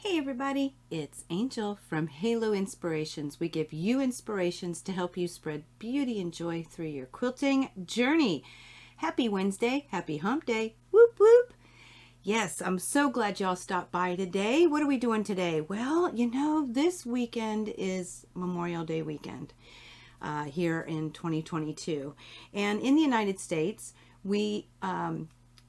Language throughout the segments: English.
Hey everybody, it's Angel from Halo Inspirations. We give you inspirations to help you spread beauty and joy through your quilting journey. Happy Wednesday, happy hump day, whoop whoop. Yes, I'm so glad y'all stopped by today. What are we doing today? Well, this weekend is Memorial Day weekend here in 2022. And in the United States, we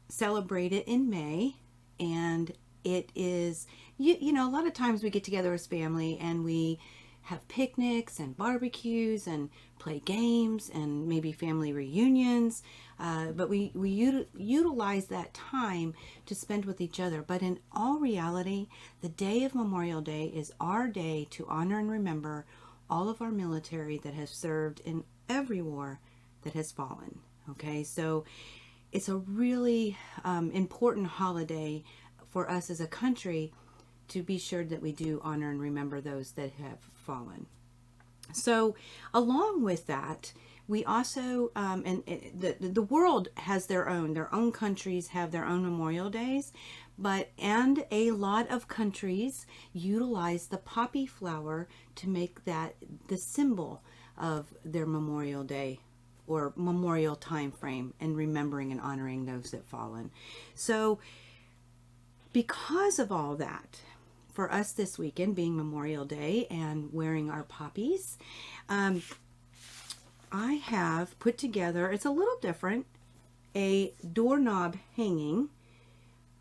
celebrate it in May, and it is, a lot of times we get together as family and we have picnics and barbecues and play games and maybe family reunions. But we utilize that time to spend with each other. But in all reality, the day of Memorial Day is our day to honor and remember all of our military that has served in every war that has fallen. Okay, so it's a really important holiday for us as a country to be sure that we do honor and remember those that have fallen. So along with that, we also, the world has their own countries have their own Memorial Days, and a lot of countries utilize the poppy flower to make that the symbol of their Memorial Day or memorial time frame, and remembering and honoring those that fallen. So because of all that, for us this weekend being Memorial Day and wearing our poppies, I have put together, it's a little different, a doorknob hanging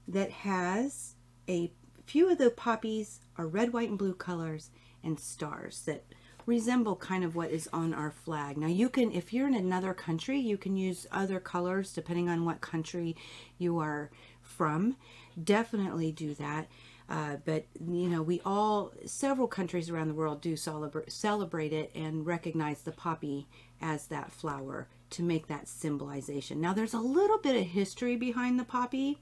that has a few of the poppies are red, white, and blue colors and stars that resemble kind of what is on our flag. Now you can, if you're in another country, you can use other colors depending on what country you are from. Definitely do that. But several countries around the world do celebrate it and recognize the poppy as that flower to make that symbolization. Now there's a little bit of history behind the poppy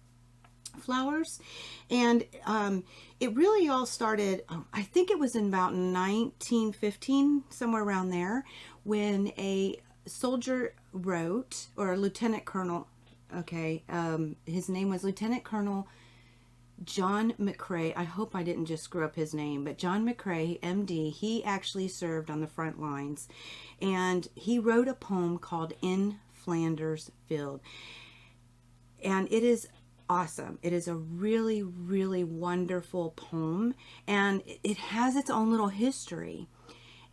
flowers, and it really all started, I think it was in about 1915, somewhere around there, when a soldier wrote, or a lieutenant colonel, his name was Lieutenant Colonel John McCrae. I hope I didn't just screw up his name, but John McCrae, MD, he actually served on the front lines, and he wrote a poem called In Flanders Field, and it is awesome. It is a really, really wonderful poem, and it has its own little history.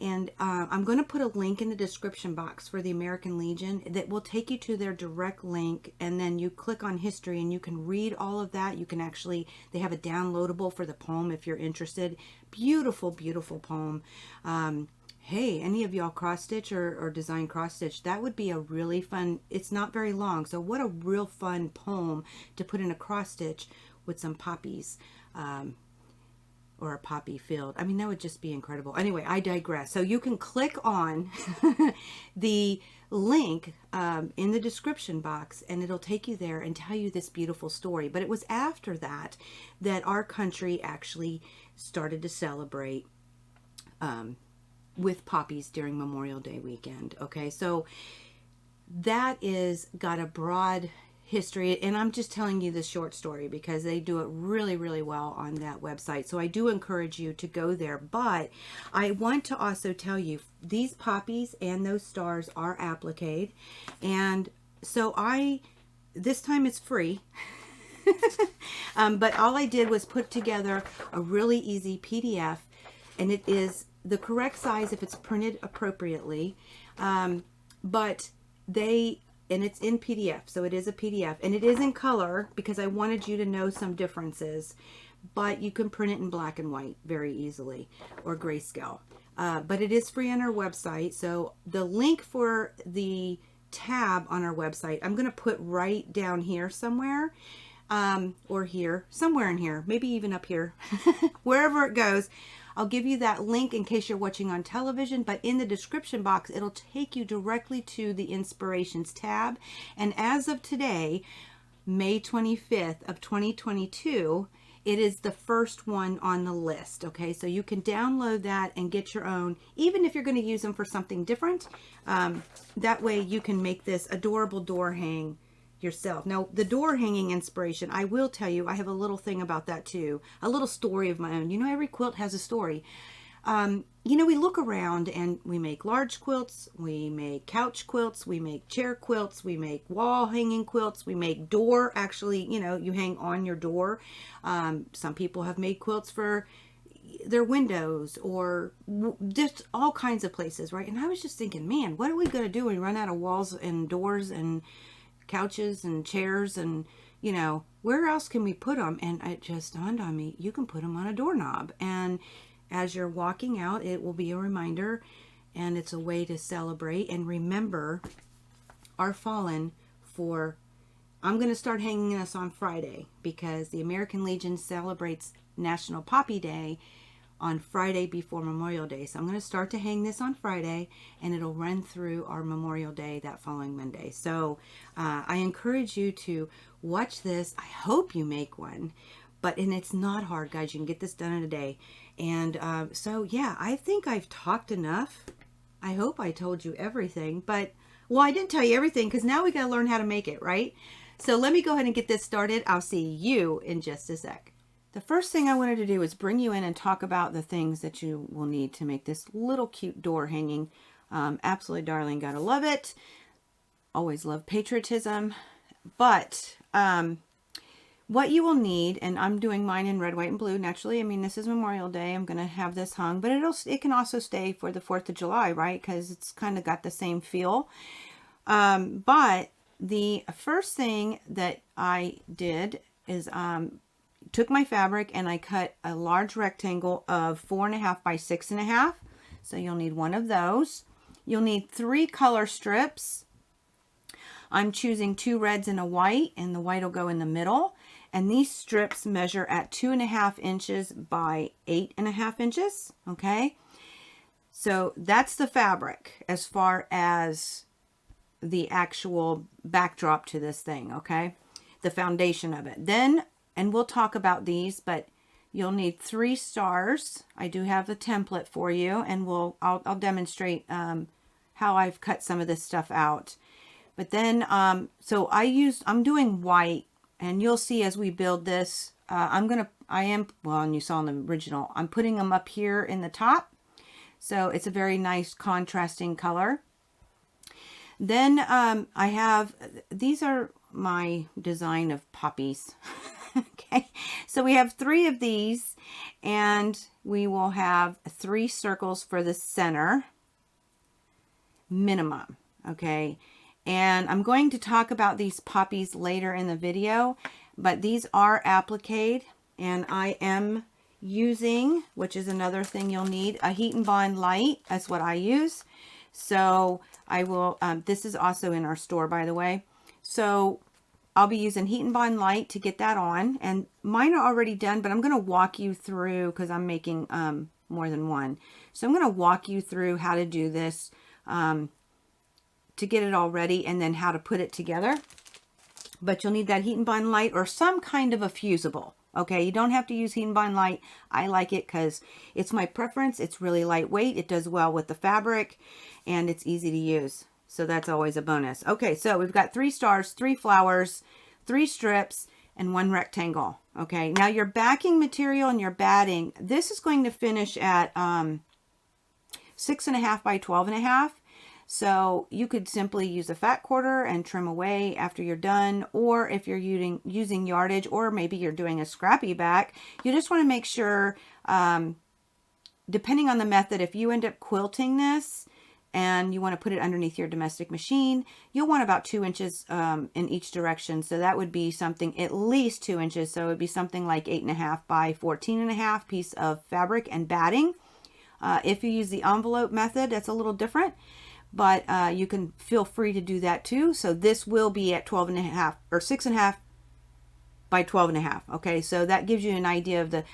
And I'm going to put a link in the description box for the American Legion that will take you to their direct link, and then you click on history and you can read all of that. You can actually, they have a downloadable for the poem if you're interested. Beautiful, beautiful poem. Hey, any of y'all cross stitch or design cross stitch? That would be a really fun, it's not very long, so what a real fun poem to put in a cross stitch with some poppies. Or a poppy field. I mean, that would just be incredible. Anyway, I digress. So you can click on the link in the description box, and it'll take you there and tell you this beautiful story. But it was after that that our country actually started to celebrate with poppies during Memorial Day weekend. Okay, so that is got a broad history, and I'm just telling you this short story because they do it really, really well on that website. So I do encourage you to go there, but I want to also tell you these poppies and those stars are appliqued, and so this time it's free. But all I did was put together a really easy PDF, and it is the correct size if it's printed appropriately, and it's in PDF, so it is a PDF, and it is in color because I wanted you to know some differences, but you can print it in black and white very easily, or grayscale. But it is free on our website, so the link for the tab on our website, I'm going to put right down here somewhere, or here, somewhere in here, maybe even up here, wherever it goes. I'll give you that link in case you're watching on television, but in the description box, it'll take you directly to the Inspirations tab. And as of today, May 25th of 2022, it is the first one on the list. Okay, so you can download that and get your own, even if you're going to use them for something different. That way you can make this adorable door hang yourself. Now, the door hanging inspiration, I will tell you, I have a little thing about that too. A little story of my own. You know, every quilt has a story. You know, we look around and we make large quilts, we make couch quilts, we make chair quilts, we make wall hanging quilts, we make door, actually, you know, you hang on your door. Some people have made quilts for their windows or just all kinds of places, right? And I was just thinking, man, what are we going to do when we run out of walls and doors and couches and chairs and, you know, where else can we put them? And it just dawned on me, you can put them on a doorknob. And as you're walking out, it will be a reminder, and it's a way to celebrate and remember our fallen for. I'm going to start hanging this on Friday because the American Legion celebrates National Poppy Day on Friday before Memorial Day. So I'm going to start to hang this on Friday, and it'll run through our Memorial Day that following Monday. So I encourage you to watch this. I hope you make one. And it's not hard, guys. You can get this done in a day. And so, yeah, I think I've talked enough. I hope I told you everything. But, well, I didn't tell you everything because now we got to learn how to make it, right? So let me go ahead and get this started. I'll see you in just a sec. The first thing I wanted to do is bring you in and talk about the things that you will need to make this little cute door hanging. Absolutely darling. Gotta love it. Always love patriotism. But what you will need, and I'm doing mine in red, white, and blue. Naturally, I mean, this is Memorial Day. I'm going to have this hung, but it can also stay for the 4th of July, right? Because it's kind of got the same feel. But the first thing that I did is took my fabric and I cut a large rectangle of 4.5 by 6.5. So you'll need one of those. You'll need 3 color strips. I'm choosing 2 reds and a white, and the white will go in the middle. And these strips measure at 2.5 inches by 8.5 inches. Okay. So that's the fabric as far as the actual backdrop to this thing. Okay. The foundation of it. Then, and we'll talk about these, but you'll need 3 stars. I do have the template for you, and I'll demonstrate how I've cut some of this stuff out. But then, so I'm doing white, and you'll see as we build this, well, and you saw in the original, I'm putting them up here in the top. So it's a very nice contrasting color. Then I have, these are my design of poppies. Okay, so we have 3 of these, and we will have 3 circles for the center minimum. Okay, and I'm going to talk about these poppies later in the video, but these are applique, and I am using, which is another thing you'll need, a heat and bond light. That's what I use. So I will, this is also in our store, by the way. So I'll be using heat and bond light to get that on, and mine are already done, but I'm going to walk you through because I'm making more than one. So I'm going to walk you through how to do this to get it all ready, and then how to put it together. But you'll need that heat and bond light or some kind of a fusible. Okay, you don't have to use heat and bond light. I like it because it's my preference. It's really lightweight. It does well with the fabric, and it's easy to use. So that's always a bonus. Okay, so we've got 3 stars, 3 flowers, 3 strips, and 1 rectangle. Okay, now your backing material and your batting, this is going to finish at 6.5 by 12.5. So you could simply use a fat quarter and trim away after you're done, or if you're using yardage, or maybe you're doing a scrappy back, you just want to make sure, depending on the method, if you end up quilting this and you want to put it underneath your domestic machine, you'll want about 2 inches in each direction. So that would be something at least 2 inches. So it would be something like 8.5 by 14.5 piece of fabric and batting. If you use the envelope method, that's a little different. But you can feel free to do that too. So this will be at 12.5 or 6.5 by 12.5. Okay, so that gives you an idea of the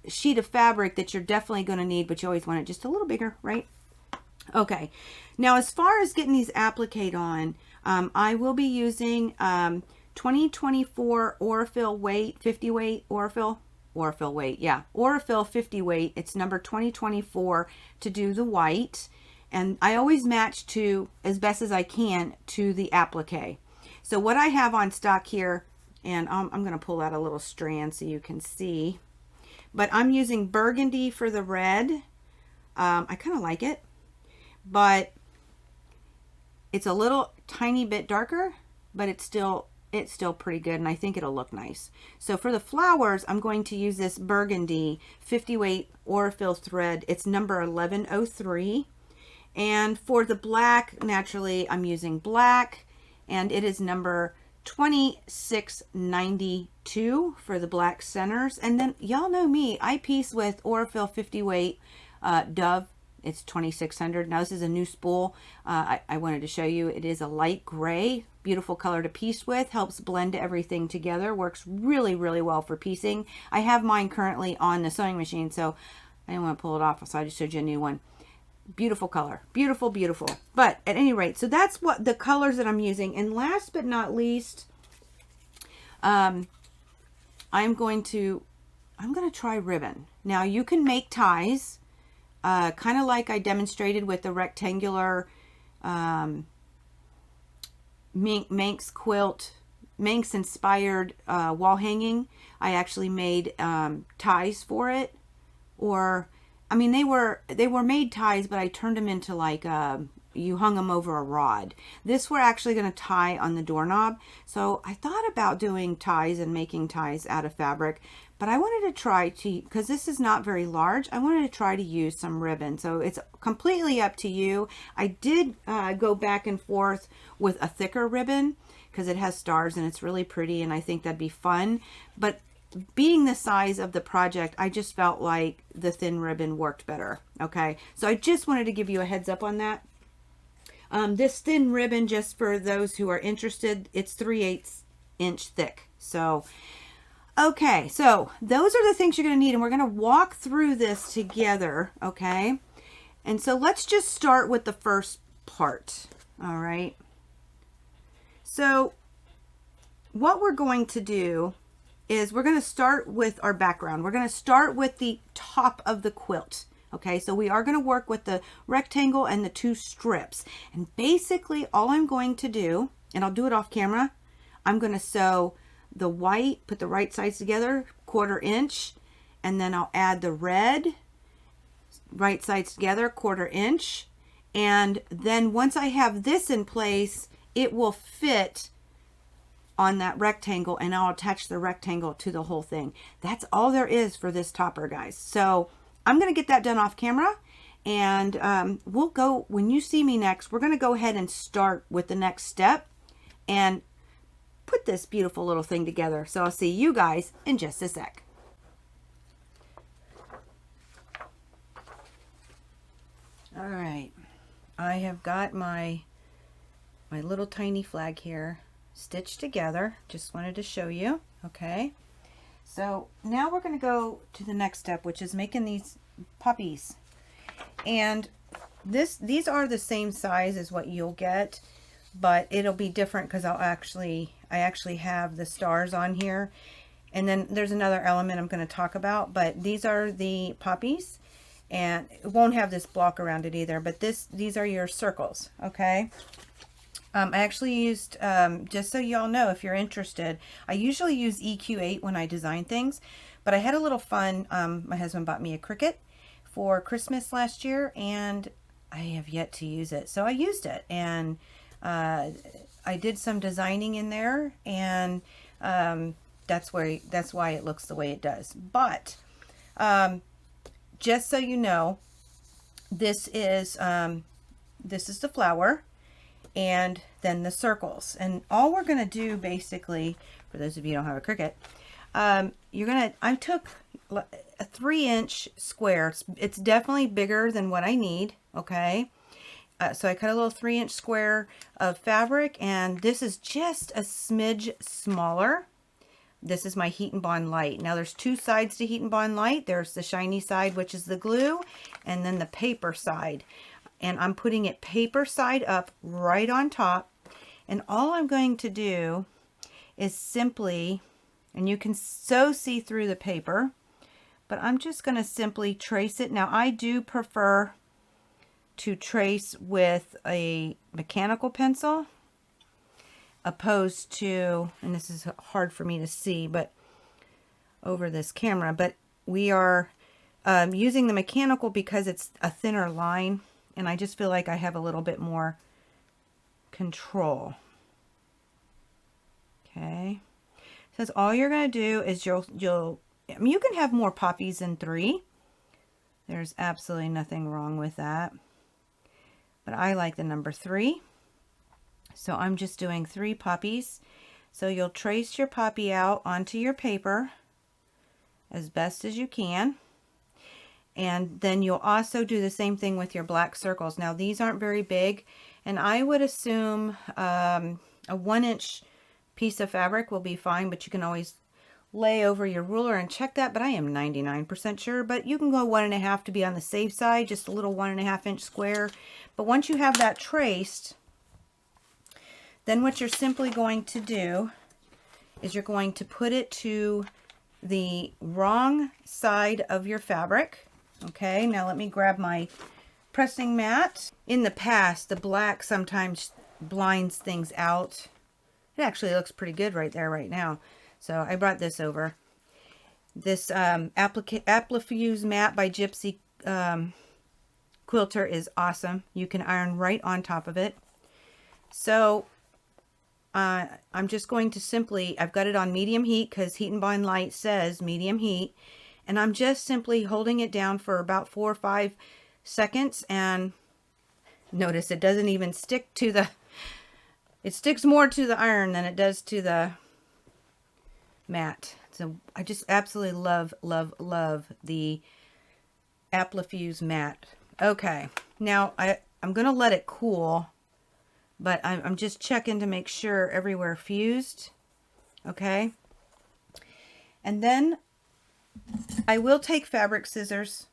sheet of fabric that you're definitely going to need, but you always want it just a little bigger, right? Okay, now as far as getting these applique on, I will be using 2024 Aurifil weight, 50 weight Aurifil weight, yeah, Aurifil 50 weight. It's number 2024 to do the white. And I always match to, as best as I can, to the applique. So what I have on stock here, and I'm going to pull out a little strand so you can see, but I'm using burgundy for the red. I kind of like it, but it's a little tiny bit darker, but it's still pretty good, and I think it'll look nice. So for the flowers, I'm going to use this burgundy 50 weight Aurifil thread. It's number 1103. And for the black, naturally, I'm using black, and it is number 2692 for the black centers. And then y'all know me, I piece with Aurifil 50 weight Dove. It's 2600. Now this is a new spool. I wanted to show you. It is a light gray, beautiful color to piece with, helps blend everything together, works really, really well for piecing. I have mine currently on the sewing machine, so I didn't want to pull it off, so I just showed you a new one. Beautiful color, beautiful, beautiful. But at any rate, so that's what the colors that I'm using. And last but not least, I'm going to try ribbon. Now you can make ties, kind of like I demonstrated with the rectangular Manx quilt, Manx inspired wall hanging. I actually made ties for it, or I mean, they were made ties, but I turned them into like, you hung them over a rod. This we're actually going to tie on the doorknob. So I thought about doing ties and making ties out of fabric, but I wanted to try to, because this is not very large, I wanted to try to use some ribbon. So it's completely up to you. I did go back and forth with a thicker ribbon because it has stars and it's really pretty, and I think that'd be fun. But being the size of the project, I just felt like the thin ribbon worked better. Okay, so I just wanted to give you a heads up on that. This thin ribbon, just for those who are interested, it's 3/8 inch thick. So, okay, so those are the things you're going to need, and we're going to walk through this together. Okay, and so let's just start with the first part. All right, so what we're going to do is we're going to start with our background. We're going to start with the top of the quilt. Okay, so we are going to work with the rectangle and the two strips. And basically all I'm going to do, and I'll do it off camera, I'm going to sew the white, put the right sides together, 1/4 inch, and then I'll add the red, right sides together, 1/4 inch. And then once I have this in place, it will fit on that rectangle, and I'll attach the rectangle to the whole thing. That's all there is for this topper, guys. So I'm going to get that done off camera, and we'll go, when you see me next, we're going to go ahead and start with the next step and put this beautiful little thing together. So I'll see you guys in just a sec. All right, I have got my little tiny flag here stitched together. Just wanted to show you. Okay, so now we're going to go to the next step, which is making these poppies. And these are the same size as what you'll get, but it'll be different because I actually have the stars on here, and then there's another element I'm going to talk about. But these are the poppies, and it won't have this block around it either, but these are your circles. Okay, I actually used, just so y'all know, if you're interested, I usually use EQ8 when I design things, but I had a little fun. My husband bought me a Cricut for Christmas last year, and I have yet to use it. So I used it, and I did some designing in there, and that's why it looks the way it does. But just so you know, this is the flower, and then the circles. And all we're going to do, basically, for those of you who don't have a Cricut, I took a 3-inch square. It's definitely bigger than what I need. Okay, so I cut a little 3-inch square of fabric, and this is just a smidge smaller. This is my Heat and Bond Light. Now there's two sides to Heat and Bond Light. There's the shiny side, which is the glue, and then the paper side. And I'm putting it paper side up right on top. And all I'm going to do is simply, and you can so see through the paper, but I'm just going to simply trace it. Now I do prefer to trace with a mechanical pencil. opposed to, and this is hard for me to see, but over this camera, but we are using the mechanical because it's a thinner line, and I just feel like I have a little bit more control. Okay, says all you're going to do is I mean, you can have more poppies than 3. There's absolutely nothing wrong with that, but I like the number 3. So I'm just doing 3 poppies. So you'll trace your poppy out onto your paper as best as you can. And then you'll also do the same thing with your black circles. Now these aren't very big, and I would assume a 1-inch piece of fabric will be fine, but you can always lay over your ruler and check that, but I am 99% sure. But you can go 1.5 to be on the safe side, just a little 1.5-inch square. But once you have that traced, then what you're simply going to do is you're going to put it to the wrong side of your fabric. Okay, now let me grab my pressing mat. In the past, the black sometimes blinds things out. It actually looks pretty good right there right now. So I brought this over. This Applifuse mat by Gypsy Quilter is awesome. You can iron right on top of it. So I'm just going to simply, I've got it on medium heat because Heat and Bind Light says medium heat. And I'm just simply holding it down for about 4 or 5 seconds. And notice it doesn't even stick to the, it sticks more to the iron than it does to the mat. So I just absolutely love, love, love the Applifuse mat. Okay, now I'm going to let it cool, but I'm just checking to make sure everywhere fused. Okay, and then I will take fabric scissors,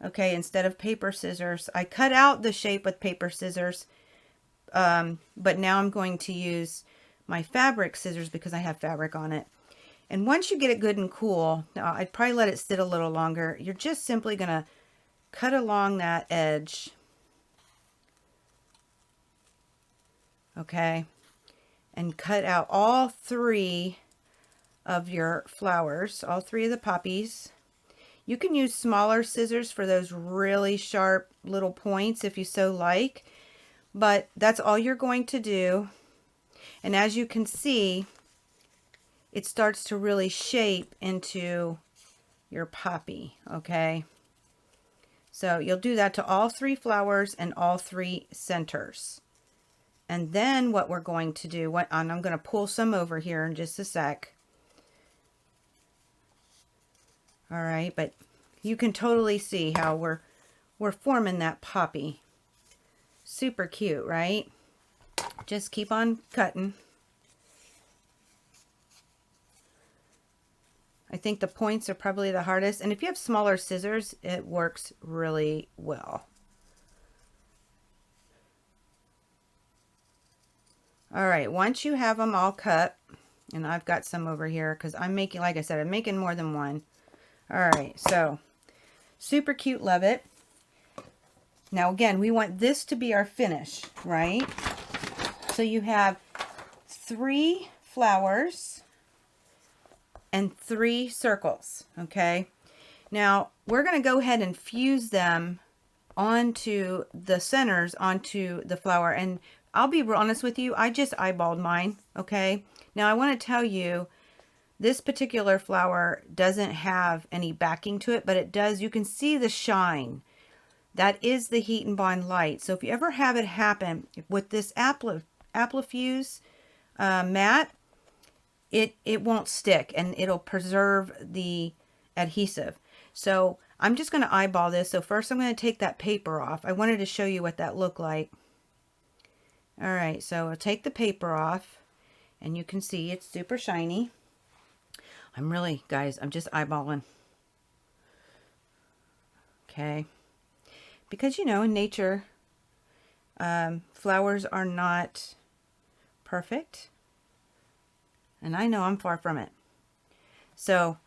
okay, instead of paper scissors. I cut out the shape with paper scissors, but now I'm going to use my fabric scissors because I have fabric on it. And once you get it good and cool, I'd probably let it sit a little longer. You're just simply going to cut along that edge. Okay. And cut out all 3 of your flowers, all 3 of the poppies. You can use smaller scissors for those really sharp little points if you so like. But that's all you're going to do. And as you can see, it starts to really shape into your poppy, okay? So you'll do that to all 3 flowers and all 3 centers. And then what we're going to do, and I'm going to pull some over here in just a sec. All right, but you can totally see how we're forming that poppy. Super cute, right? Just keep on cutting. I think the points are probably the hardest. And if you have smaller scissors, it works really well. All right, once you have them all cut, and I've got some over here because I'm making, like I said, I'm making more than one. All right, so super cute, love it. Now again, we want this to be our finish, right? So you have 3 flowers and 3 circles, okay? Now, we're going to go ahead and fuse them onto the centers, onto the flower. And I'll be honest with you, I just eyeballed mine, okay? Now, I want to tell you, this particular flower doesn't have any backing to it, but it does, you can see the shine. That is the Heat and Bind Light. So if you ever have it happen with this Applifuse mat, it won't stick and it'll preserve the adhesive. So I'm just going to eyeball this. So first I'm going to take that paper off. I wanted to show you what that looked like. All right, so I'll take the paper off and you can see it's super shiny. I'm really, guys, I'm just eyeballing. Okay. Because, you know, in nature, flowers are not perfect. And I know I'm far from it. So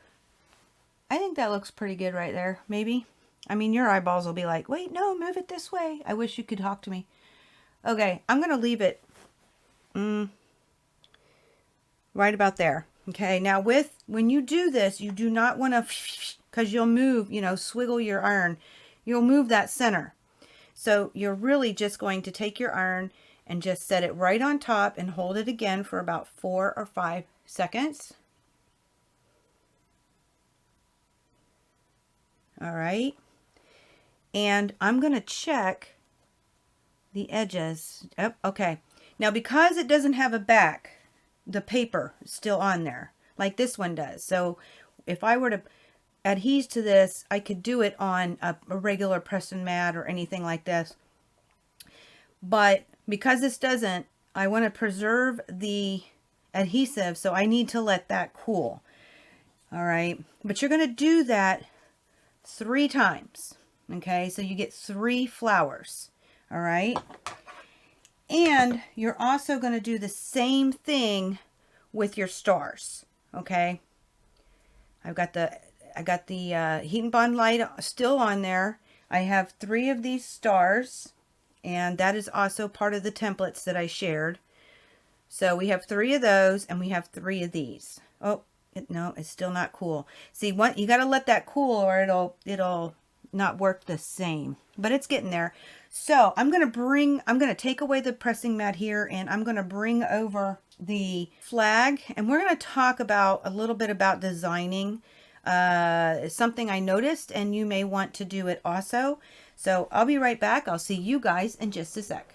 I think that looks pretty good right there, maybe. I mean, your eyeballs will be like, wait, no, move it this way. I wish you could talk to me. Okay, I'm going to leave it. right about there. Okay, now when you do this, you do not want to, because you'll move, you know, swiggle your iron. You'll move that center. So you're really just going to take your iron and just set it right on top and hold it again for about 4 or 5 seconds. All right. And I'm going to check the edges. Oh, okay. Now, because it doesn't have a back, the paper is still on there, like this one does. So if I were to adhere to this, I could do it on a regular pressing mat or anything like this. But because this doesn't, I want to preserve the adhesive, so I need to let that cool. All right. But you're going to do that 3 times. Okay. So you get 3 flowers. All right. And you're also going to do the same thing with your stars. Okay. I got the heat and bond light still on there. I have 3 of these stars, and that is also part of the templates that I shared. So we have 3 of those, and we have 3 of these. Oh, no, it's still not cool. See, you got to let that cool, or it'll not work the same. But it's getting there. So I'm going to take away the pressing mat here, and I'm going to bring over the flag, and we're going to talk about a little bit about designing. Something I noticed, and you may want to do it also. So I'll be right back. I'll see you guys in just a sec.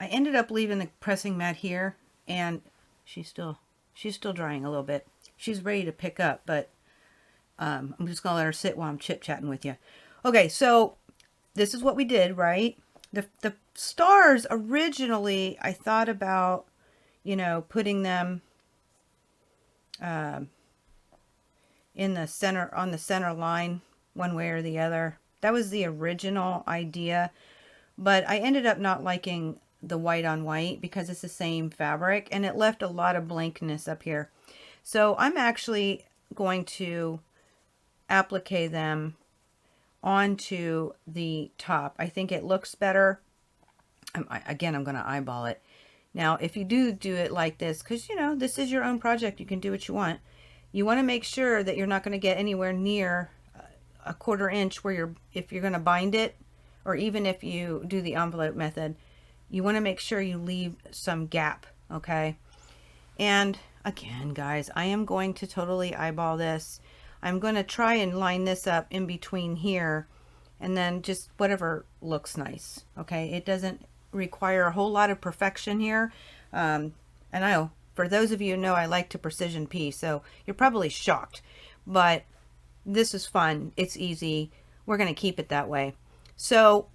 I ended up leaving the pressing mat here, and she's still drying a little bit. She's ready to pick up, but I'm just gonna let her sit while I'm chit-chatting with you. Okay, so this is what we did, right? The stars originally, I thought about, you know, putting them in the center, on the center line, one way or the other. That was the original idea, but I ended up not liking the white on white because it's the same fabric, and it left a lot of blankness up here. So I'm actually going to applique them onto the top. I think it looks better. Again, I'm going to eyeball it. Now, if you do it like this, because, you know, this is your own project, you can do what you want. You want to make sure that you're not going to get anywhere near a 1/4 inch where if you're going to bind it, or even if you do the envelope method, you want to make sure you leave some gap, okay? And again, guys, I am going to totally eyeball this. I'm going to try and line this up in between here, and then just whatever looks nice, okay? It doesn't require a whole lot of perfection here. And I know, for those of you who know, I like to precision piece, so you're probably shocked, but this is fun. It's easy. We're going to keep it that way. So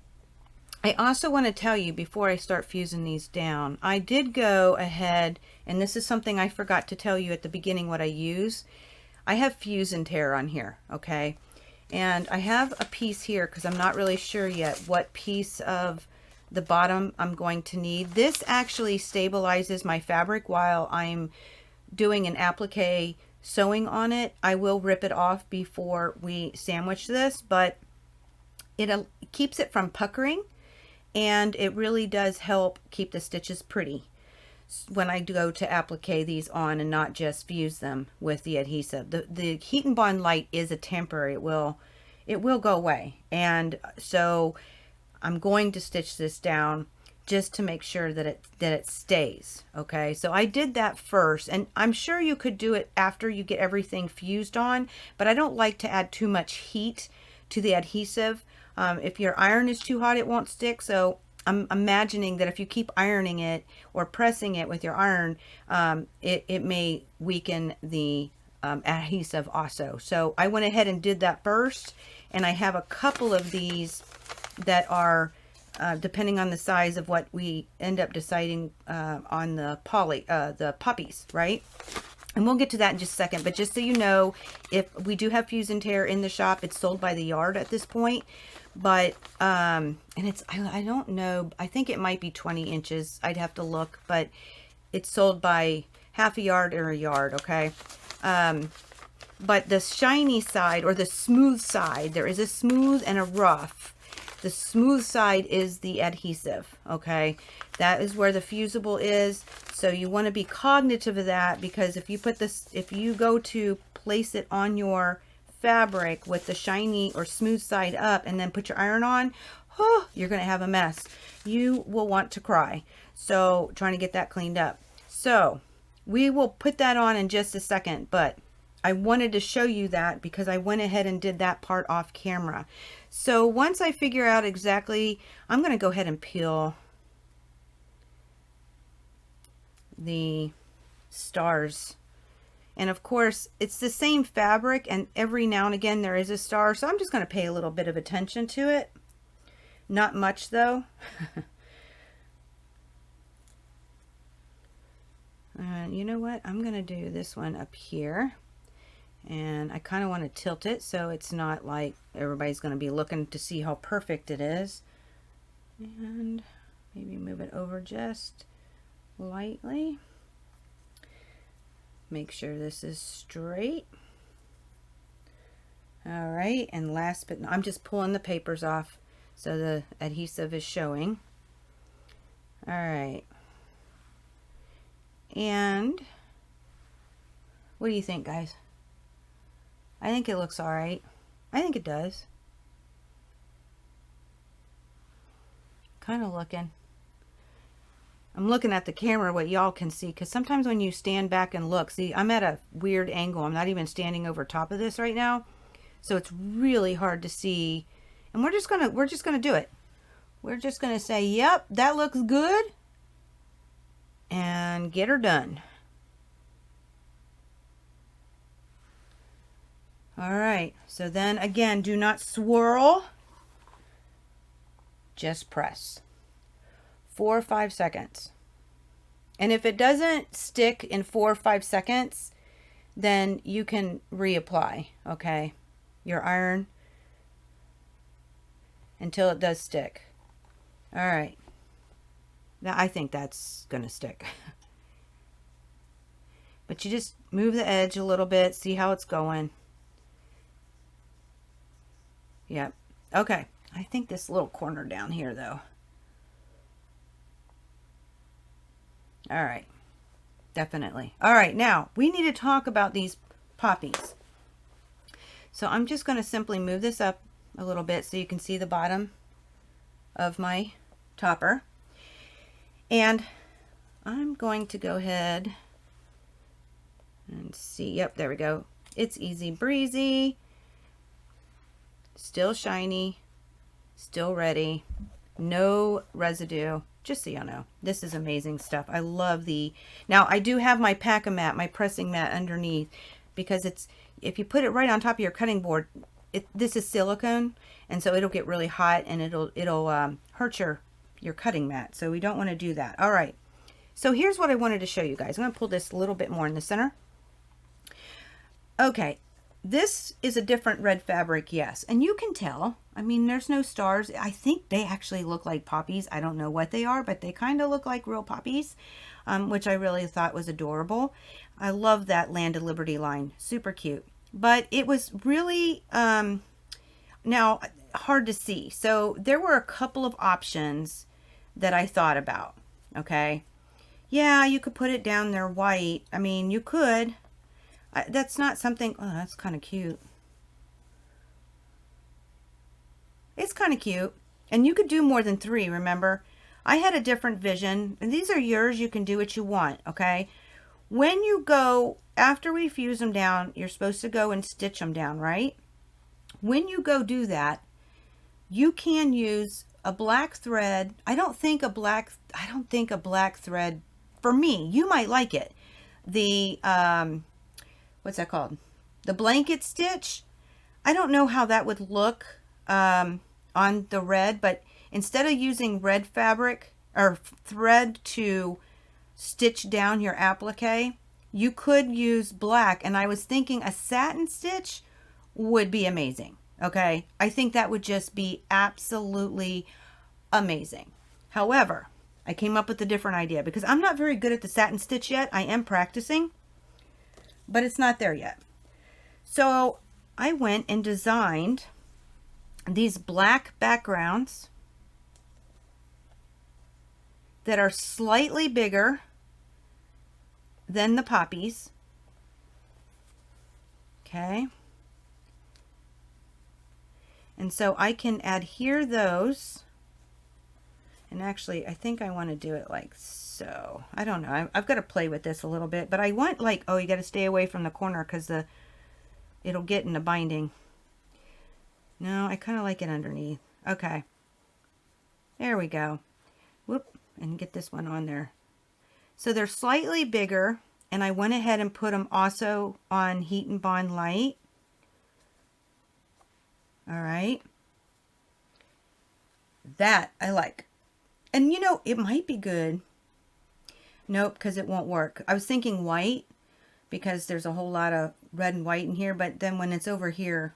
I also want to tell you, before I start fusing these down, I did go ahead, and this is something I forgot to tell you at the beginning what I use. I have fuse and tear on here, okay? And I have a piece here because I'm not really sure yet what piece of the bottom I'm going to need. This actually stabilizes my fabric while I'm doing an applique sewing on it. I will rip it off before we sandwich this, but it keeps it from puckering, and it really does help keep the stitches pretty when I go to applique these on and not just fuse them with the adhesive. The heat and bond light is a temporary. It will go away, and so I'm going to stitch this down just to make sure that it stays, okay? So I did that first, and I'm sure you could do it after you get everything fused on, but I don't like to add too much heat to the adhesive. If your iron is too hot, it won't stick. So I'm imagining that if you keep ironing it or pressing it with your iron, it may weaken the adhesive also. So I went ahead and did that first, and I have a couple of these that are depending on the size of what we end up deciding on the poppies, right? And we'll get to that in just a second, but just so you know, if we do have fuse and tear in the shop, it's sold by the yard at this point. But and it's, I don't know, I think it might be 20 inches. I'd have to look, but it's sold by half a yard or a yard, okay? But the shiny side, or the smooth side, there is a smooth and a rough. The smooth side is the adhesive, okay? That is where the fusible is. So you want to be cognitive of that, because if you put this, if you go to place it on your fabric with the shiny or smooth side up and then put your iron on, oh, you're going to have a mess. You will want to cry. So trying to get that cleaned up. So we will put that on in just a second, but I wanted to show you that because I went ahead and did that part off camera. So once I figure out exactly, I'm going to go ahead and peel the stars. And of course, it's the same fabric, and every now and again there is a star. So I'm just going to pay a little bit of attention to it. Not much though. You know what? I'm going to do this one up here. And I kind of want to tilt it so it's not like everybody's going to be looking to see how perfect it is. And maybe move it over just lightly. Make sure this is straight. All right, and last but not, I'm just pulling the papers off so the adhesive is showing. All right. And what do you think, guys? I think it looks all right. I think it does. Kind of looking. I'm looking at the camera what y'all can see, because sometimes when you stand back and look, see, I'm at a weird angle. I'm not even standing over top of this right now, so it's really hard to see. And we're just gonna do it. We're just gonna say, yep, that looks good, and get her done. All right, so then again, do not swirl, just press. 4 or 5 seconds. And if it doesn't stick in 4 or 5 seconds, then you can reapply, okay, your iron until it does stick. All right, now I think that's gonna stick. But you just move the edge a little bit, see how it's going. Yep. Okay. I think this little corner down here though. All right. Definitely. All right. Now we need to talk about these poppies. So I'm just going to simply move this up a little bit so you can see the bottom of my topper. And I'm going to go ahead and see. Yep. There we go. It's easy breezy. Still shiny, still ready, no residue, just so y'all know. This is amazing stuff. I love the, now I do have my pack-a-mat, my pressing mat underneath, because it's, if you put it right on top of your cutting board, this is silicone, and so it'll get really hot and it'll hurt your cutting mat. So we don't want to do that. All right. So here's what I wanted to show you guys. I'm going to pull this a little bit more in the center. Okay. This is a different red fabric, yes. And you can tell, I mean, there's no stars. I think they actually look like poppies. I don't know what they are, but they kind of look like real poppies, which I really thought was adorable. I love that Land of Liberty line. Super cute. But it was really, now, hard to see. So there were a couple of options that I thought about, okay? Yeah, you could put it down there white. I mean, you could. That's not something, oh, that's kind of cute. It's kind of cute. And you could do more than 3, remember? I had a different vision. And these are yours. You can do what you want, okay? When you go, after we fuse them down, you're supposed to go and stitch them down, right? When you go do that, you can use a black thread. I don't think a black thread, for me, you might like it. The, what's that called? The blanket stitch. I don't know how that would look on the red, but instead of using red fabric or thread to stitch down your applique, you could use black. And I was thinking a satin stitch would be amazing. Okay. I think that would just be absolutely amazing. However, I came up with a different idea because I'm not very good at the satin stitch yet. I am practicing, but it's not there yet. So I went and designed these black backgrounds that are slightly bigger than the poppies. Okay. And so I can adhere those. And actually, I think I want to do it like so. I don't know. I've got to play with this a little bit. But I want like, oh, you got to stay away from the corner because it'll get in the binding. No, I kind of like it underneath. Okay. There we go. Whoop. And get this one on there. So they're slightly bigger. And I went ahead and put them also on Heat and Bond Light. All right. That I like. And you know, it might be good. Nope, because it won't work. I was thinking white because there's a whole lot of red and white in here, but then when it's over here,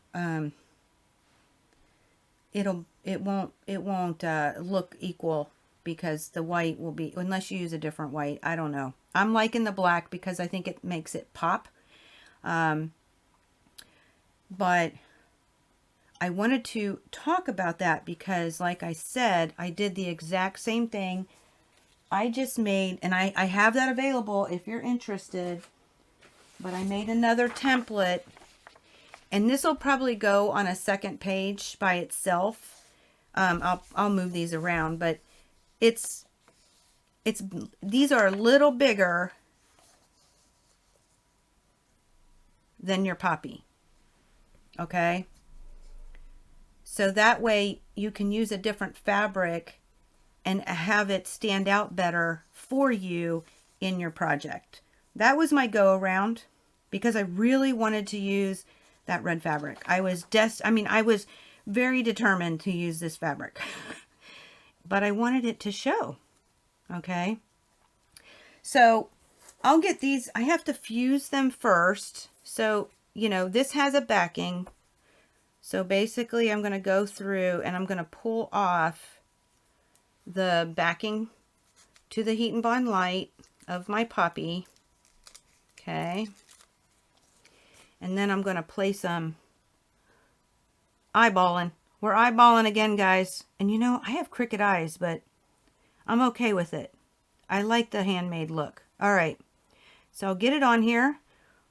it won't look equal because the white will be, unless you use a different white. I don't know. I'm liking the black because I think it makes it pop. But I wanted to talk about that because, like I said, I did the exact same thing. I just made, and I have that available if you're interested, but I made another template, and this will probably go on a second page by itself. I'll move these around, but these are a little bigger than your poppy. Okay. So that way you can use a different fabric and have it stand out better for you in your project. That was my go around because I really wanted to use that red fabric. I was very determined to use this fabric, but I wanted it to show. Okay. So I'll get these, I have to fuse them first. So, you know, this has a backing. So basically I'm going to go through and I'm going to pull off the backing to the Heat and Bond Light of my poppy. Okay. And then I'm going to place some eyeballing. We're eyeballing again, guys. And you know, I have crooked eyes, but I'm okay with it. I like the handmade look. All right. So I'll get it on here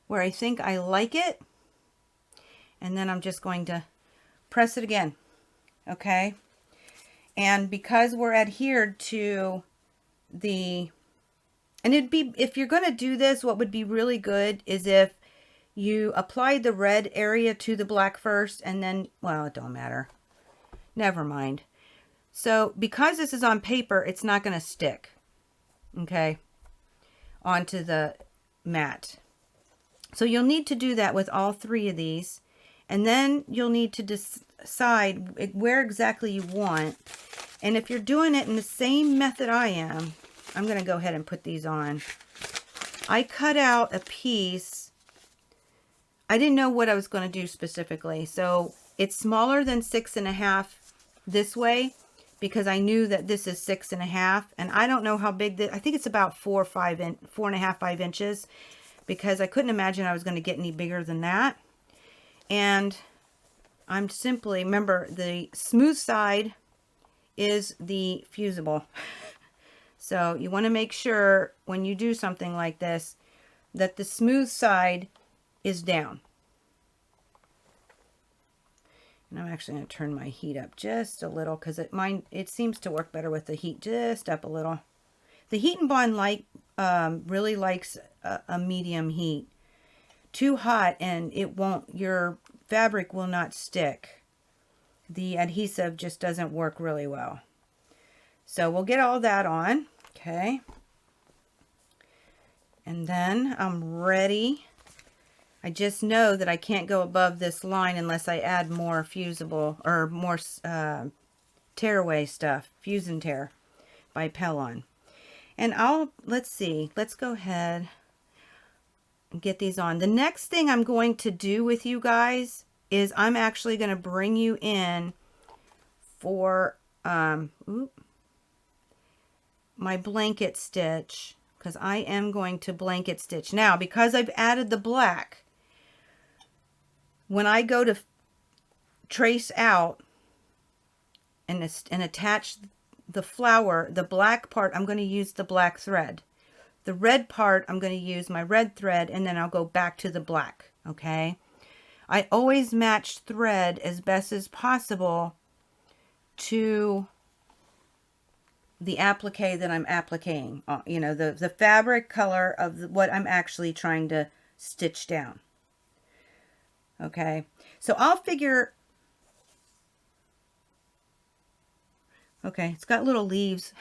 where I think I like it. And then I'm just going to press it again. Okay. And because we're adhered to the, and it'd be, if you're going to do this, what would be really good is if you applied the red area to the black first and then, well, it don't matter. Never mind. So because this is on paper, it's not going to stick. Okay. Onto the mat. So you'll need to do that with all three of these. And then you'll need to decide where exactly you want. And if you're doing it in the same method I am, I'm going to go ahead and put these on. I cut out a piece. I didn't know what I was going to do specifically. So it's smaller than 6.5 this way because I knew that this is 6.5. And I don't know how big this, I think it's about 4.5, 5 inches because I couldn't imagine I was going to get any bigger than that. And I'm simply, remember, the smooth side is the fusible. So you want to make sure when you do something like this that the smooth side is down. And I'm actually going to turn my heat up just a little because it seems to work better with the heat just up a little. The Heat and Bond Light really likes a medium heat. Too hot and it won't, your fabric will not stick. The adhesive just doesn't work really well. So we'll get all that on. Okay. And then I'm ready. I just know that I can't go above this line unless I add more fusible or more tearaway stuff. Fuse and Tear by Pellon. And let's see. Let's go ahead and get these on. The next thing I'm going to do with you guys is I'm actually going to bring you in for my blanket stitch because I am going to blanket stitch. Now, because I've added the black, when I go to trace out and attach the flower. The black part, I'm going to use the black thread. The red part, I'm going to use my red thread, and then I'll go back to the black, okay? I always match thread as best as possible to the applique that I'm appliquing, you know, the fabric color of what I'm actually trying to stitch down. Okay, so I'll figure, okay, it's got little leaves.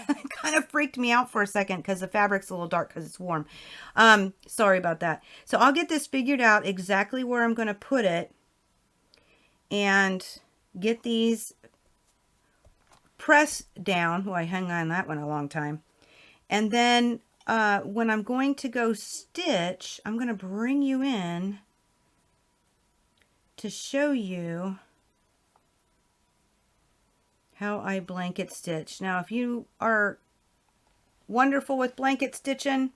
It kind of freaked me out for a second because the fabric's a little dark because it's warm. Sorry about that. So I'll get this figured out exactly where I'm going to put it and get these pressed down. Oh, I hung on that one a long time. And then when I'm going to go stitch, I'm going to bring you in to show you how I blanket stitch. Now, if you are wonderful with blanket stitching,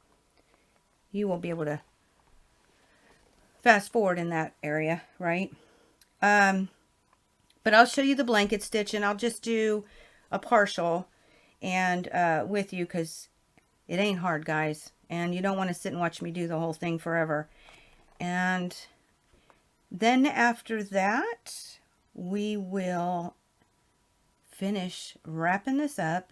you will be able to fast forward in that area, right? But I'll show you the blanket stitch, and I'll just do a partial and with you, because it ain't hard, guys, and you don't want to sit and watch me do the whole thing forever. And then after that, we will finish wrapping this up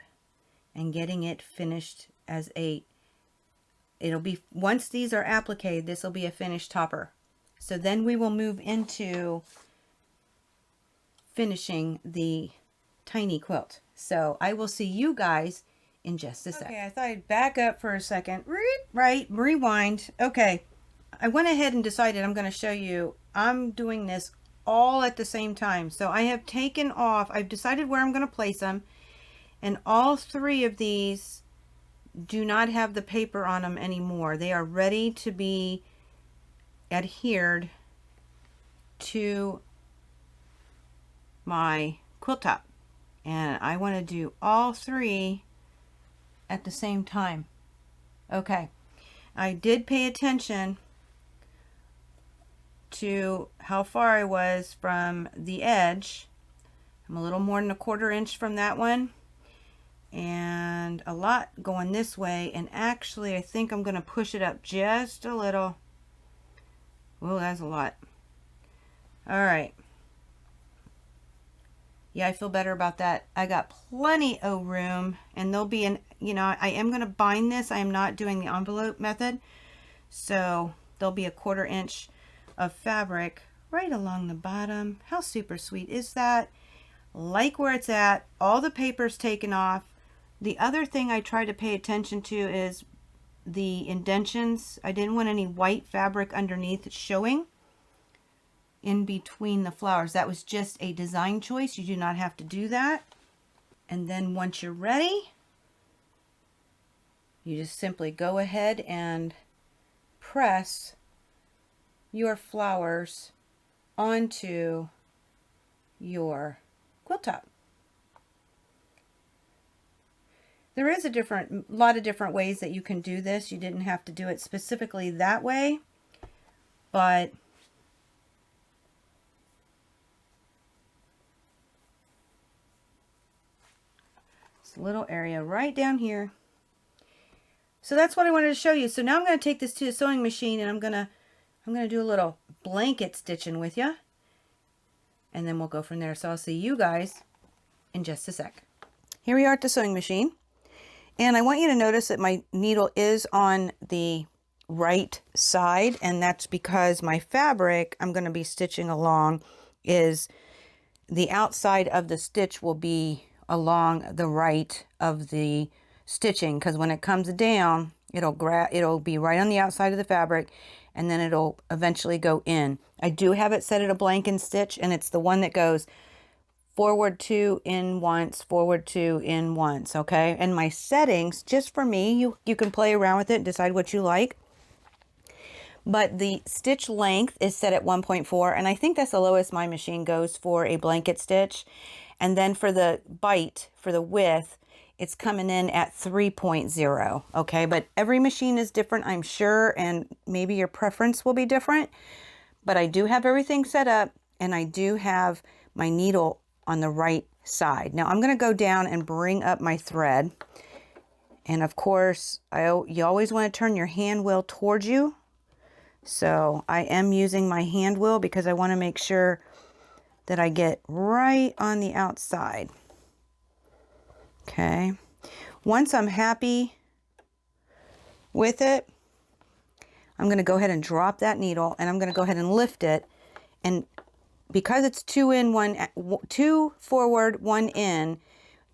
and getting it finished as it'll be, once these are appliqued, this will be a finished topper. So then we will move into finishing the tiny quilt. So I will see you guys in just a sec. Okay, I thought I'd back up for a second. Right, rewind. Okay, I went ahead and decided I'm going to show you. I'm doing this all at the same time. So I have taken off, I've decided where I'm going to place them, and all three of these do not have the paper on them anymore. They are ready to be adhered to my quilt top, and I want to do all three at the same time. Okay, I did pay attention to how far I was from the edge. I'm a little more than 1/4 inch from that one, and a lot going this way, and actually I think I'm going to push it up just a little. Well, that's a lot. All right. Yeah, I feel better about that. I got plenty of room, and there'll be an, you know, I am going to bind this. I am not doing the envelope method. So there'll be 1/4 inch of fabric right along the bottom. How super sweet is that? Like where it's at. All the paper's taken off. The other thing I try to pay attention to is the indentions. I didn't want any white fabric underneath showing in between the flowers. That was just a design choice. You do not have to do that. And then once you're ready, you just simply go ahead and press your flowers onto your quilt top. There is a lot of different ways that you can do this. You didn't have to do it specifically that way, but it's a little area right down here. So that's what I wanted to show you. So now I'm going to take this to the sewing machine, and I'm going to do a little blanket stitching with you, and then we'll go from there. So I'll see you guys in just a sec. Here we are at the sewing machine, and I want you to notice that my needle is on the right side, and that's because my fabric I'm going to be stitching along is the outside of the stitch will be along the right of the stitching, because when it comes down, it'll be right on the outside of the fabric, and then it'll eventually go in. I do have it set at a blanket stitch, and it's the one that goes forward 2, in once, forward 2, in once, okay? And my settings, just for me, you can play around with it and decide what you like. But the stitch length is set at 1.4, and I think that's the lowest my machine goes for a blanket stitch. And then for the bite, for the width, it's coming in at 3.0, okay? But every machine is different, I'm sure, and maybe your preference will be different. But I do have everything set up, and I do have my needle on the right side. Now I'm going to go down and bring up my thread. And of course, you always want to turn your hand wheel towards you. So I am using my hand wheel because I want to make sure that I get right on the outside. Okay. Once I'm happy with it, I'm going to go ahead and drop that needle, and I'm going to go ahead and lift it. And because it's two forward, one in,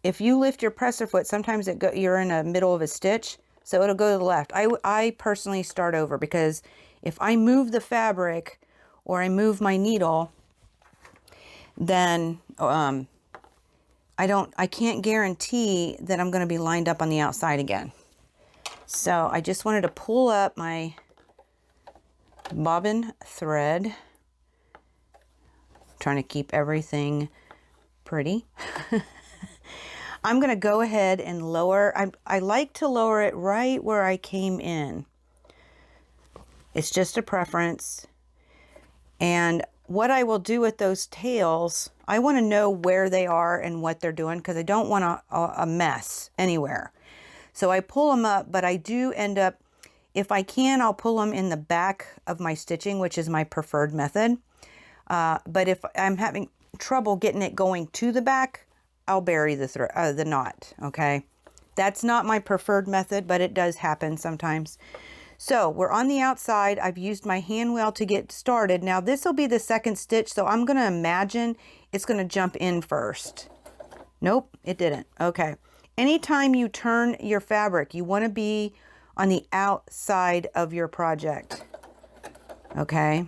if you lift your presser foot, sometimes you're in the middle of a stitch, so it'll go to the left. I personally start over, because if I move the fabric or I move my needle, then I can't guarantee that I'm going to be lined up on the outside again. So I just wanted to pull up my bobbin thread, trying to keep everything pretty. I'm going to go ahead and lower. I like to lower it right where I came in. It's just a preference. And what I will do with those tails, I want to know where they are and what they're doing, because I don't want a mess anywhere. So I pull them up, but I do end up, if I can, I'll pull them in the back of my stitching, which is my preferred method. But if I'm having trouble getting it going to the back, I'll bury the knot. Okay, that's not my preferred method, but it does happen sometimes. So we're on the outside. I've used my hand wheel to get started. Now this will be the second stitch, so I'm going to imagine it's going to jump in first. Nope, it didn't. Okay. Anytime you turn your fabric, you want to be on the outside of your project. Okay.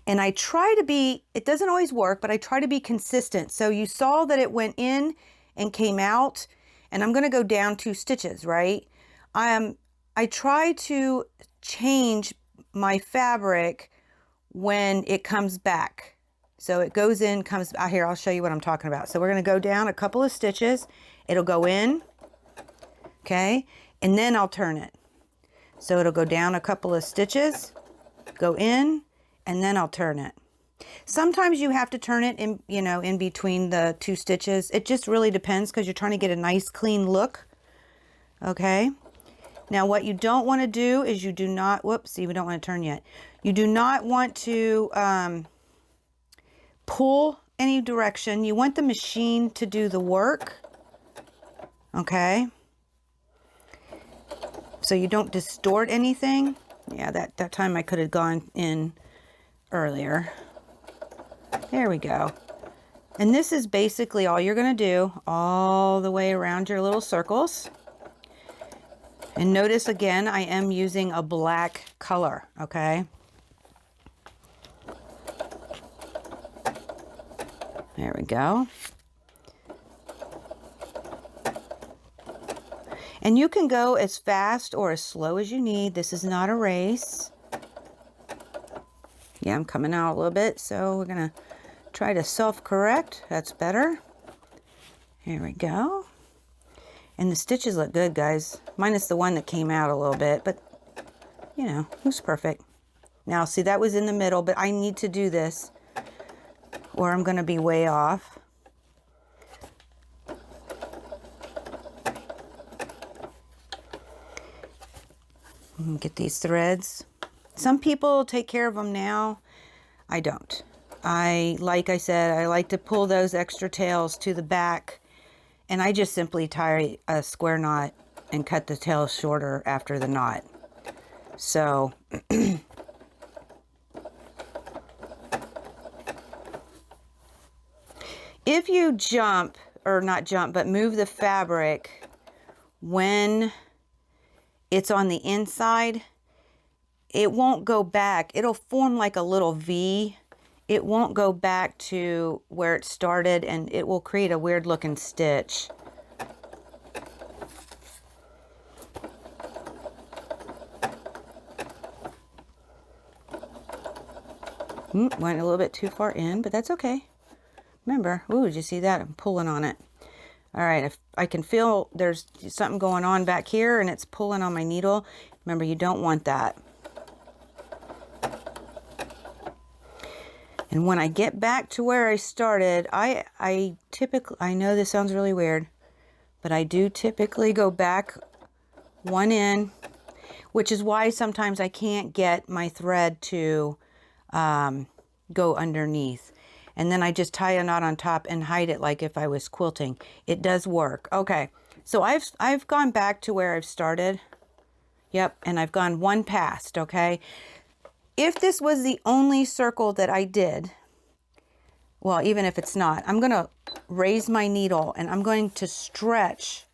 And I try to be, it doesn't always work, but I try to be consistent. So you saw that it went in and came out, and I'm going to go down 2 stitches, right? I try to change my fabric when it comes back. So it goes in, comes out here. I'll show you what I'm talking about. So we're going to go down a couple of stitches. It'll go in. Okay. And then I'll turn it. So it'll go down a couple of stitches, go in, and then I'll turn it. Sometimes you have to turn it in, in between the 2 stitches. It just really depends, because you're trying to get a nice clean look. Okay. Now what you don't want to do is you do not, whoops, see, we don't want to turn yet. You do not want to pull any direction. You want the machine to do the work. Okay. So you don't distort anything. Yeah, that time I could have gone in earlier. There we go. And this is basically all you're going to do all the way around your little circles. And notice again, I am using a black color, okay? There we go. And you can go as fast or as slow as you need. This is not a race. Yeah, I'm coming out a little bit, so we're gonna try to self-correct. That's better. Here we go. And the stitches look good, guys. Minus the one that came out a little bit, but who's perfect? Now, see, that was in the middle, but I need to do this or I'm gonna be way off. Get these threads. Some people take care of them now. I don't. Like I said, I like to pull those extra tails to the back, and I just simply tie a square knot and cut the tails shorter after the knot. So if you jump, or not jump, but move the fabric when it's on the inside, it won't go back. It'll form like a little V. It won't go back to where it started, and it will create a weird looking stitch. Went a little bit too far in, but that's okay. Remember, ooh, did you see that? I'm pulling on it. All right, if I can feel there's something going on back here and it's pulling on my needle, remember, you don't want that. And when I get back to where I started, I typically, I know this sounds really weird, but I do typically go back one in, which is why sometimes I can't get my thread to go underneath. And then I just tie a knot on top and hide it like if I was quilting. It does work. Okay, so I've gone back to where I've started. Yep, and I've gone one past, okay? If this was the only circle that I did, well, even if it's not, I'm going to raise my needle and I'm going to stretch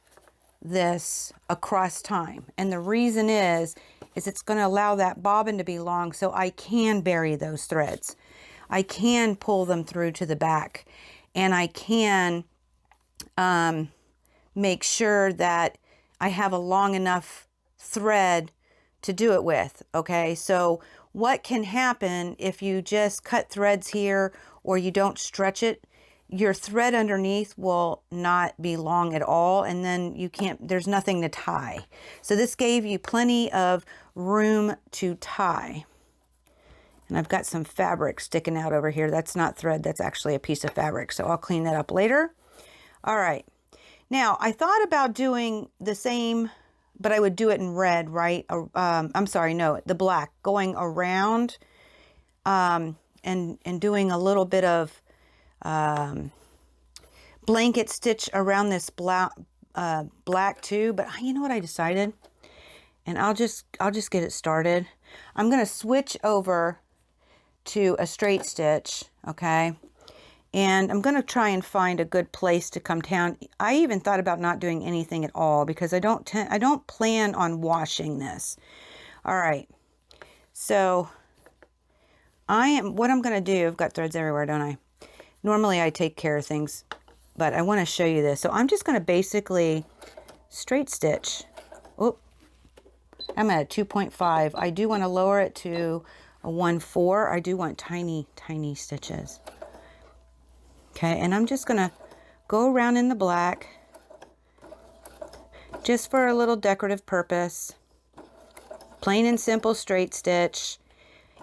this across time. And the reason is it's going to allow that bobbin to be long so I can bury those threads. I can pull them through to the back, and I can make sure that I have a long enough thread to do it with. Okay, so what can happen if you just cut threads here or you don't stretch it? Your thread underneath will not be long at all, and then you can't, there's nothing to tie. So this gave you plenty of room to tie. And I've got some fabric sticking out over here. That's not thread, that's actually a piece of fabric. So I'll clean that up later. All right. Now, I thought about doing the same, but I would do it in red, right? I'm sorry, no, the black, going around and doing a little bit of blanket stitch around this black too. But you know what I decided? And I'll just get it started. I'm going to switch over to a straight stitch, okay? And I'm going to try and find a good place to come down. I even thought about not doing anything at all because I don't plan on washing this. All right. So what I'm going to do, I've got threads everywhere, don't I? Normally I take care of things, but I want to show you this. So I'm just going to basically straight stitch. Oh, I'm at a 2.5. I do want to lower it to a 1.4. I do want tiny, tiny stitches. Okay, and I'm just going to go around in the black just for a little decorative purpose. Plain and simple straight stitch.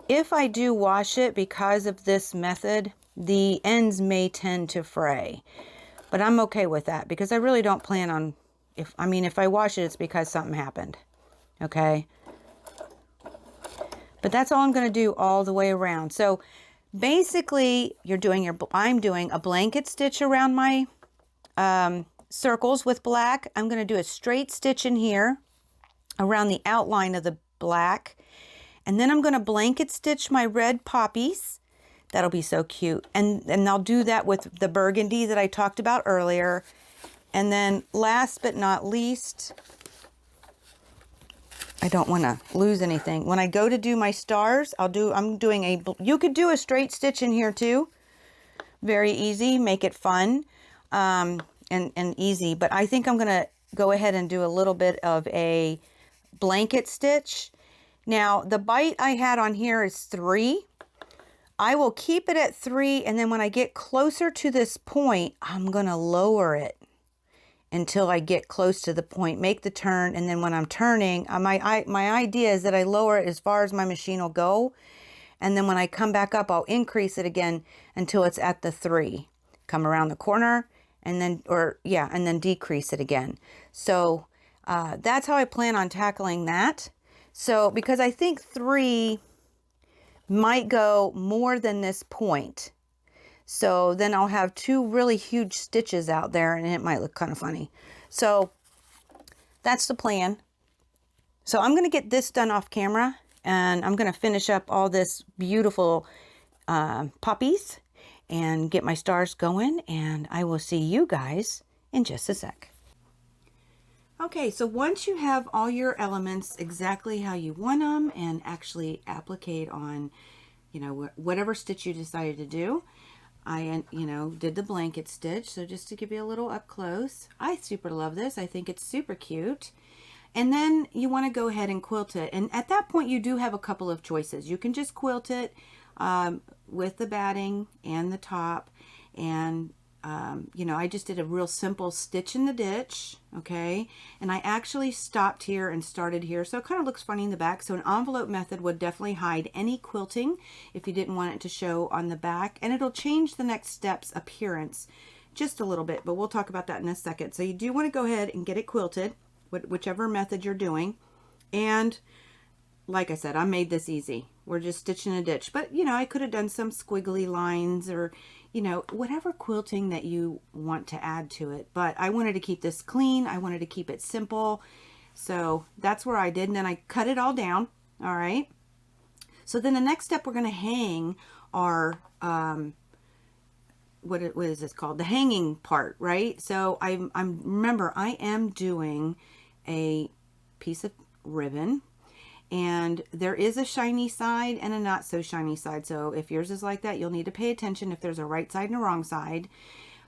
If I do wash it because of this method, the ends may tend to fray. But I'm okay with that because I really don't plan on, if I wash it, it's because something happened. Okay? But that's all I'm going to do all the way around. So basically, I'm doing a blanket stitch around my circles with black. I'm going to do a straight stitch in here around the outline of the black. And then I'm going to blanket stitch my red poppies. That'll be so cute. And I'll do that with the burgundy that I talked about earlier. And then last but not least, I don't want to lose anything. When I go to do my stars, you could do a straight stitch in here too. Very easy, make it fun and easy. But I think I'm going to go ahead and do a little bit of a blanket stitch. Now, the bite I had on here is 3. I will keep it at 3, and then when I get closer to this point, I'm going to lower it until I get close to the point, make the turn, and then when I'm turning, my idea is that I lower it as far as my machine will go, and then when I come back up, I'll increase it again until it's at the 3. Come around the corner, and then, and then decrease it again. So that's how I plan on tackling that. So, because I think 3 might go more than this point. So then I'll have 2 really huge stitches out there and it might look kind of funny. So that's the plan. So I'm going to get this done off camera and I'm going to finish up all this beautiful poppies and get my stars going, and I will see you guys in just a sec. Okay, so once you have all your elements exactly how you want them and actually applicate on, whatever stitch you decided to do, I, did the blanket stitch. So just to give you a little up close, I super love this. I think it's super cute. And then you want to go ahead and quilt it. And at that point, you do have a couple of choices. You can just quilt it with the batting and the top. And you know, I just did a real simple stitch in the ditch, okay? And I actually stopped here and started here, so it kind of looks funny in the back. So an envelope method would definitely hide any quilting if you didn't want it to show on the back, and it'll change the next step's appearance just a little bit, but we'll talk about that in a second. So you do want to go ahead and get it quilted, whichever method you're doing. And like I said, I made this easy. We're just stitching a ditch, but you know, I could have done some squiggly lines or, you know, whatever quilting that you want to add to it. But I wanted to keep this clean. I wanted to keep it simple. So that's where I did. And then I cut it all down. All right. So then the next step, we're going to hang our, what is this called? The hanging part, right? So remember, I am doing a piece of ribbon, and there is a shiny side and a not so shiny side. So if yours is like that, you'll need to pay attention if there's a right side and a wrong side.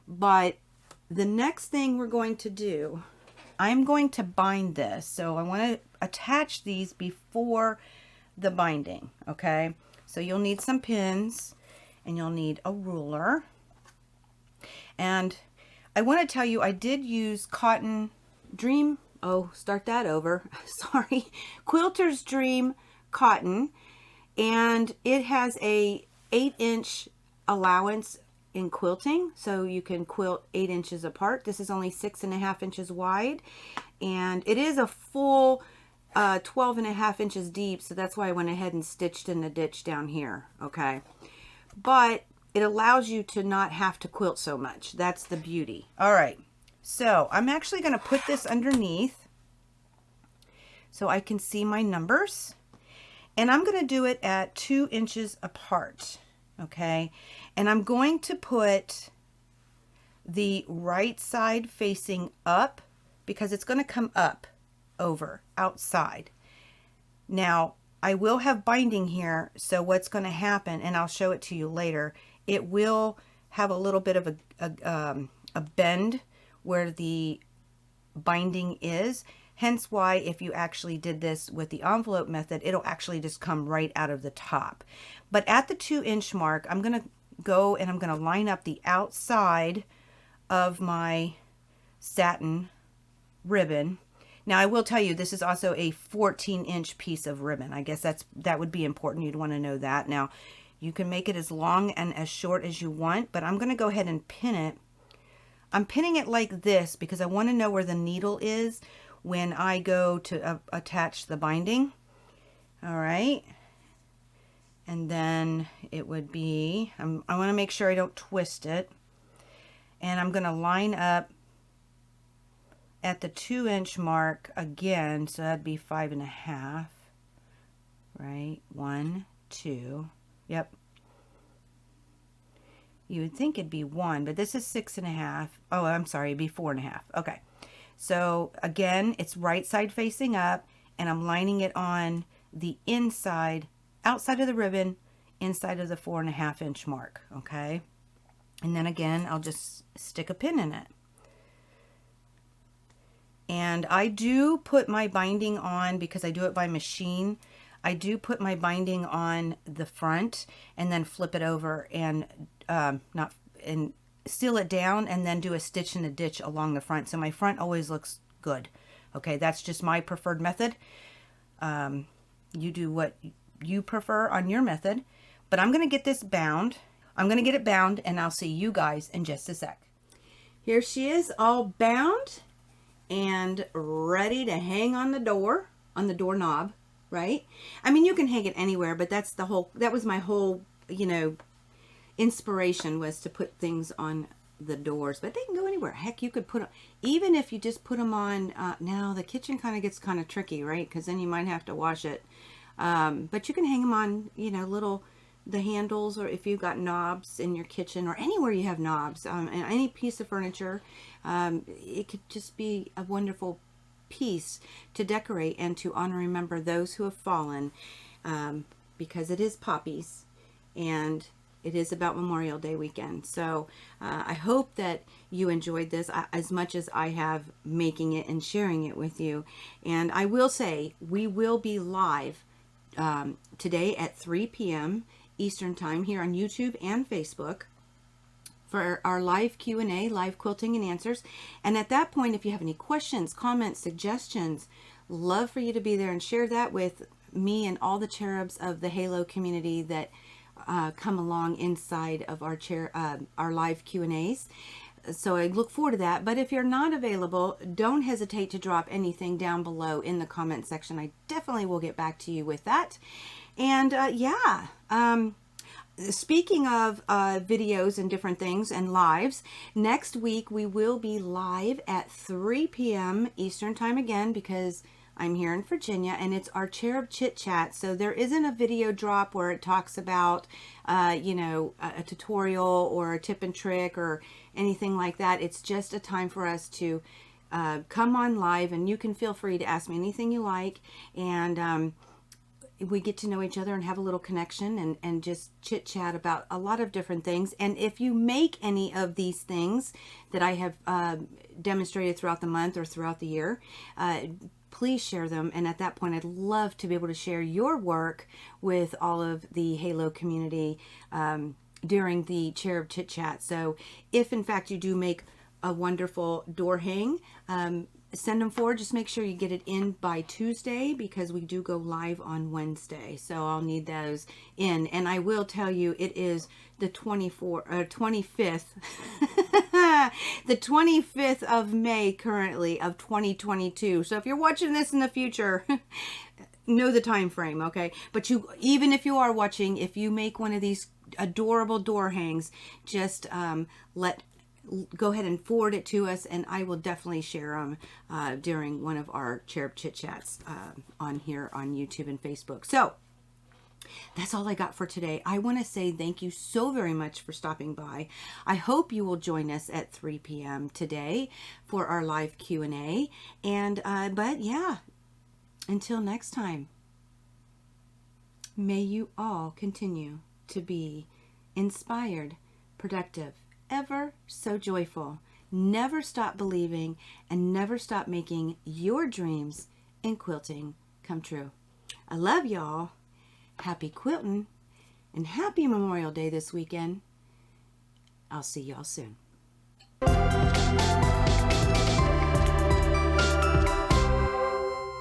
But the next thing we're going to do, I'm going to bind this. So I want to attach these before the binding, okay? So you'll need some pins, and you'll need a ruler. And I want to tell you, I did use Cotton Dream. Oh, start that over. Sorry. Quilter's Dream cotton. And it has a 8-inch allowance in quilting. So you can quilt 8 inches apart. This is only 6.5 inches wide. And it is a full 12.5 inches deep. So that's why I went ahead and stitched in the ditch down here. Okay. But it allows you to not have to quilt so much. That's the beauty. All right. So I'm actually going to put this underneath so I can see my numbers. And I'm going to do it at 2 inches apart. Okay. And I'm going to put the right side facing up because it's going to come up over outside. Now, I will have binding here. So what's going to happen, and I'll show it to you later, it will have a little bit of a bend where the binding is. Hence why if you actually did this with the envelope method, it'll actually just come right out of the top. But at the 2-inch mark, I'm going to go and I'm going to line up the outside of my satin ribbon. Now I will tell you, this is also a 14-inch piece of ribbon. I guess that would be important. You'd want to know that. Now you can make it as long and as short as you want, but I'm going to go ahead and pin it. I'm pinning it like this because I want to know where the needle is when I go to attach the binding. All right. And then it would be, I want to make sure I don't twist it. And I'm going to line up at the 2-inch mark again. So that'd be 5.5, right? 1, 2, yep. You would think it'd be 1, but this is 6.5. Oh, I'm sorry, it'd be 4.5. Okay. So again, it's right side facing up, and I'm lining it on the inside, outside of the ribbon, inside of the 4.5-inch mark. Okay. And then again, I'll just stick a pin in it. And I do put my binding on because I do it by machine. I do put my binding on the front and then flip it over and seal it down and then do a stitch in a ditch along the front. So my front always looks good. Okay, that's just my preferred method. You do what you prefer on your method. But I'm going to get this bound. I'm going to get it bound, and I'll see you guys in just a sec. Here she is, all bound and ready to hang on the door, on the doorknob, right? I mean, you can hang it anywhere, but that was my whole, you know, inspiration was to put things on the doors, but they can go anywhere. Heck, you could put, even if you just put them on, now the kitchen kind of gets kind of tricky, right? Because then you might have to wash it. But you can hang them on, you know, the handles, or if you've got knobs in your kitchen or anywhere you have knobs, and any piece of furniture, it could just be a wonderful piece to decorate and to honor and remember those who have fallen, because it is Poppies and it is about Memorial Day weekend. So I hope that you enjoyed this as much as I have making it and sharing it with you. And I will say we will be live today at 3 p.m. Eastern Time here on YouTube and Facebook. for our live Q&A, live quilting and answers. And at that point, if you have any questions, comments, suggestions, love for you to be there and share that with me and all the cherubs of the Halo community that come along inside of our live Q&As. So I look forward to that. But if you're not available, don't hesitate to drop anything down below in the comment section. I definitely will get back to you with that. And speaking of videos and different things and lives, next week we will be live at 3 p.m. Eastern time again, because I'm here in Virginia, and it's our Cherub Chit Chat. So there isn't a video drop where it talks about, a tutorial or a tip and trick or anything like that. It's just a time for us to come on live, and you can feel free to ask me anything you like. And we get to know each other and have a little connection and just chit chat about a lot of different things. And if you make any of these things that I have demonstrated throughout the month or throughout the year, please share them. And at that point, I'd love to be able to share your work with all of the Halo community during the Cherub Chit Chat. So if in fact you do make a wonderful door hang, send them forward. Just make sure you get it in by Tuesday, because we do go live on Wednesday. So I'll need those in. And I will tell you, it is the 25th, the 25th of May currently of 2022. So if you're watching this in the future, know the time frame, okay? But even if you are watching, if you make one of these adorable door hangs, just go ahead and forward it to us, and I will definitely share them during one of our Cherub Chit Chats on here on YouTube and Facebook. So that's all I got for today. I want to say thank you so very much for stopping by. I hope you will join us at 3 p.m. today for our live Q&A. And but yeah, until next time, may you all continue to be inspired, productive, ever so joyful. Never stop believing, and never stop making your dreams in quilting come true. I love y'all. Happy quilting and happy Memorial Day this weekend. I'll see y'all soon.